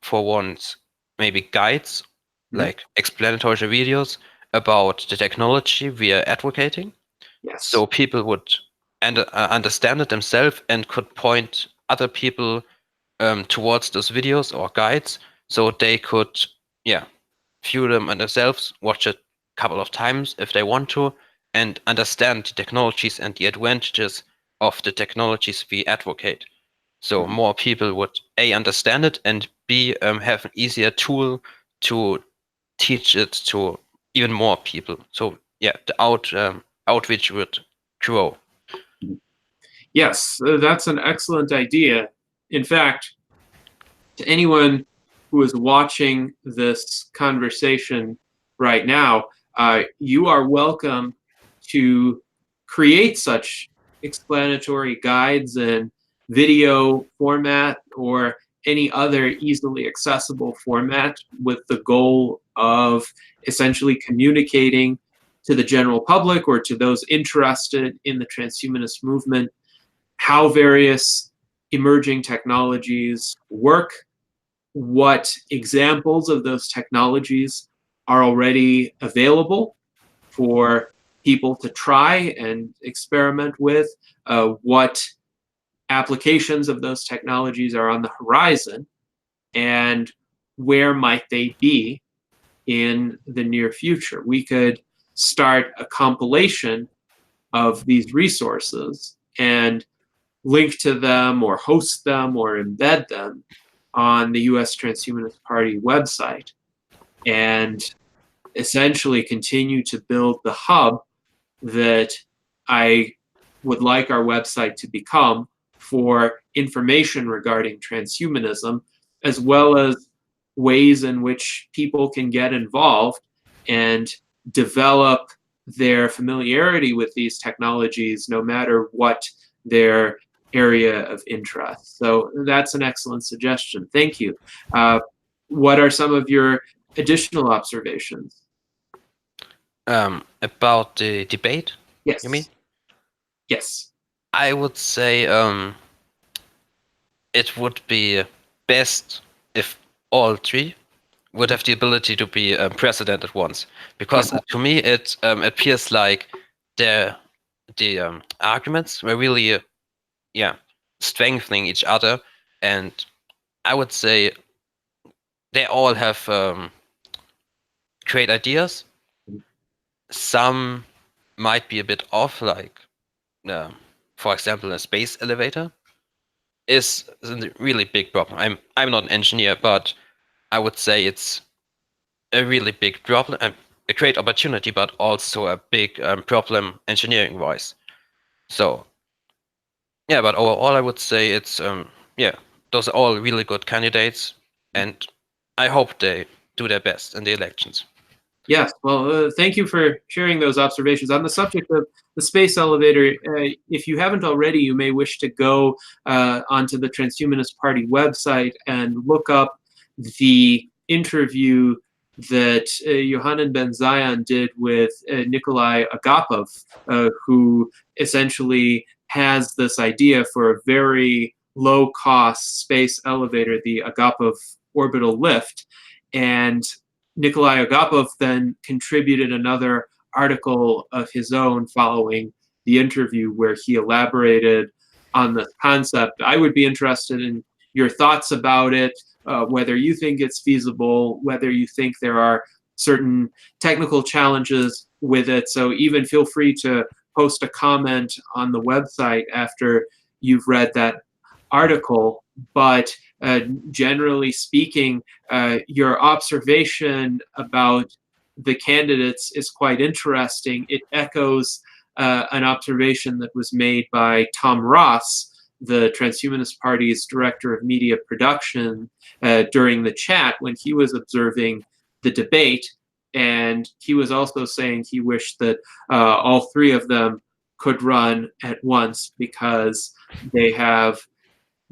S2: for once maybe guides, like explanatory videos about the technology we are advocating.
S1: Yes.
S2: So people would understand it themselves and could point other people towards those videos or guides, so they could view them and themselves, watch it a couple of times if they want to, and understand the technologies and the advantages of the technologies we advocate. So more people would A, understand it, and B, have an easier tool to teach it to even more people. So yeah, the outreach would grow.
S1: Yes, that's an excellent idea. In fact, to anyone who is watching this conversation right now, you are welcome to create such explanatory guides in video format or any other easily accessible format, with the goal of essentially communicating to the general public or to those interested in the transhumanist movement how various emerging technologies work, what examples of those technologies are already available for people to try and experiment with, what applications of those technologies are on the horizon, and where might they be in the near future. We could start a compilation of these resources and link to them or host them or embed them on the US Transhumanist Party website, and essentially continue to build the hub that I would like our website to become for information regarding transhumanism, as well as ways in which people can get involved and develop their familiarity with these technologies, no matter what their area of interest. So that's an excellent suggestion. Thank you. What are some of your additional observations?
S2: About the debate,
S1: Yes.
S2: you mean?
S1: Yes.
S2: I would say it would be best if all three would have the ability to be president at once, because to me it appears like the arguments were really yeah, strengthening each other, and I would say they all have great ideas. Some might be a bit off, like for example, a space elevator is a really big problem. I'm not an engineer, but I would say it's a really big problem, a great opportunity, but also a big problem engineering wise. So yeah, but overall, I would say it's yeah, those are all really good candidates, and I hope they do their best in the elections.
S1: Yes, well, thank you for sharing those observations. On the subject of the space elevator, if you haven't already, you may wish to go onto the Transhumanist Party website and look up the interview that Yohanan Ben Zion did with Nikolai Agapov, who essentially has this idea for a very low-cost space elevator, the Agapov orbital lift. And Nikolai Agapov then contributed another article of his own following the interview where he elaborated on the concept. I would be interested in your thoughts about it, whether you think it's feasible, whether you think there are certain technical challenges with it. So even feel free to post a comment on the website after you've read that article. But generally speaking, your observation about the candidates is quite interesting. It echoes an observation that was made by Tom Ross, the Transhumanist Party's director of media production, during the chat when he was observing the debate. And he was also saying he wished that all three of them could run at once because they have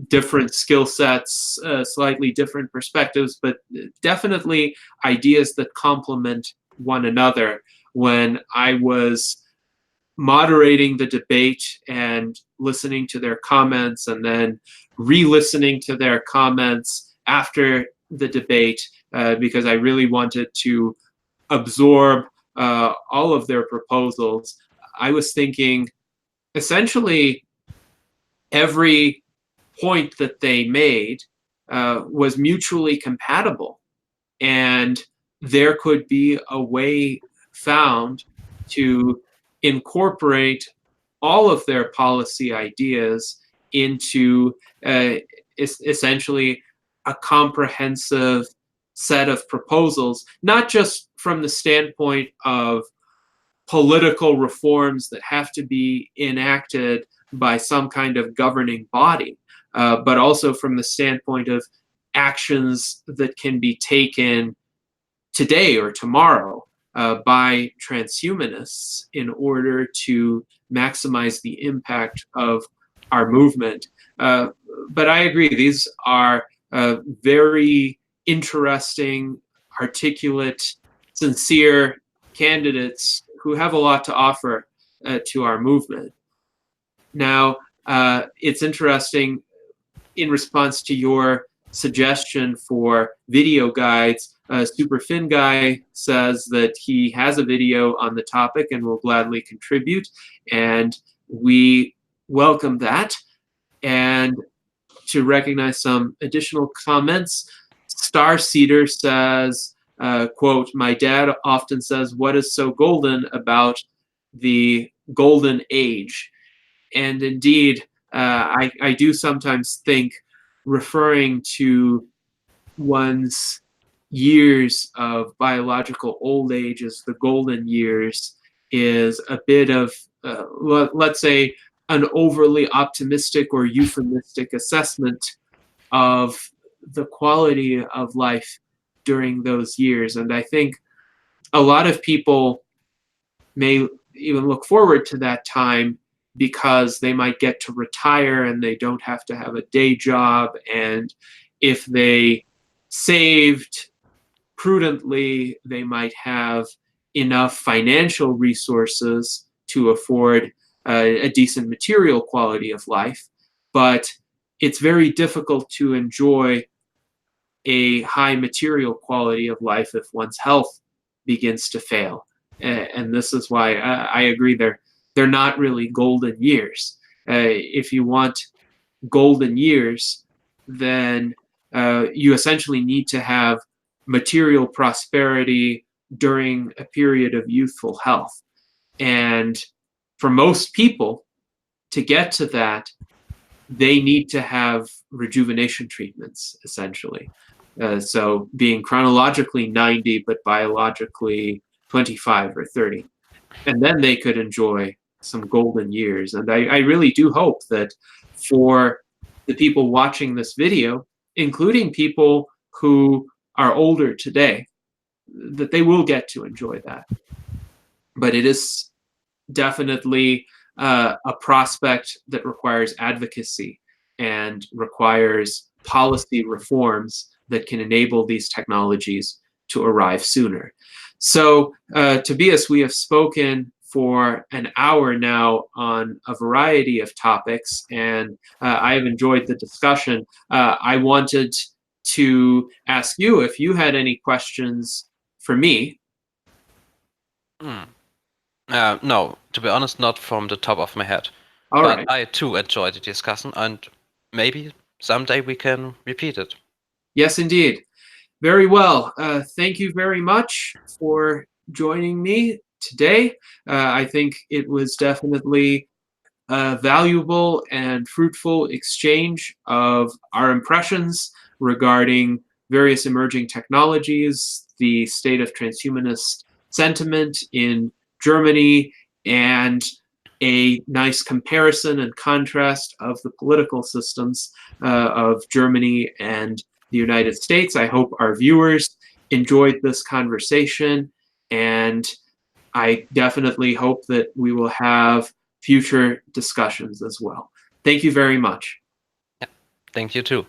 S1: different skill sets, slightly different perspectives, but definitely ideas that complement one another. When I was moderating the debate and listening to their comments and then re-listening to their comments after the debate, because I really wanted to absorb all of their proposals, I was thinking essentially every point that they made was mutually compatible. And there could be a way found to incorporate all of their policy ideas into essentially a comprehensive set of proposals, not just from the standpoint of political reforms that have to be enacted by some kind of governing body, but also from the standpoint of actions that can be taken today or tomorrow by transhumanists in order to maximize the impact of our movement. But I agree, these are very interesting, articulate, sincere candidates who have a lot to offer to our movement. Now, it's interesting, in response to your suggestion for video guides, Superfin Guy says that he has a video on the topic and will gladly contribute, and we welcome that. And to recognize some additional comments, Starseeder says, quote, "My dad often says, what is so golden about the golden age?" And indeed, I do sometimes think referring to one's years of biological old age as the golden years is a bit of, let's say, an overly optimistic or euphemistic assessment of the quality of life during those years. And I think a lot of people may even look forward to that time because they might get to retire and they don't have to have a day job. And if they saved prudently, they might have enough financial resources to afford a decent material quality of life, but it's very difficult to enjoy a high material quality of life if one's health begins to fail. And this is why I agree they're not really golden years. If you want golden years, then you essentially need to have material prosperity during a period of youthful health. And for most people, to get to that, they need to have rejuvenation treatments, essentially. So being chronologically 90, but biologically 25 or 30. And then they could enjoy some golden years. And I really do hope that for the people watching this video, including people who are older today, that they will get to enjoy that. But it is definitely a prospect that requires advocacy and requires policy reforms that can enable these technologies to arrive sooner. So, Tobias, we have spoken for an hour now on a variety of topics, and I have enjoyed the discussion. I wanted to ask you if you had any questions for me.
S2: No, to be honest, not from the top of my head.
S1: All
S2: but
S1: right.
S2: I too enjoyed the discussion, and maybe someday we can repeat it.
S1: Yes, indeed. Very well. Thank you very much for joining me today. I think it was definitely a valuable and fruitful exchange of our impressions regarding various emerging technologies, the state of transhumanist sentiment in Germany, and a nice comparison and contrast of the political systems of Germany and the United States. I hope our viewers enjoyed this conversation, and I definitely hope that we will have future discussions as well. Thank you very much.
S2: Yeah, thank you too.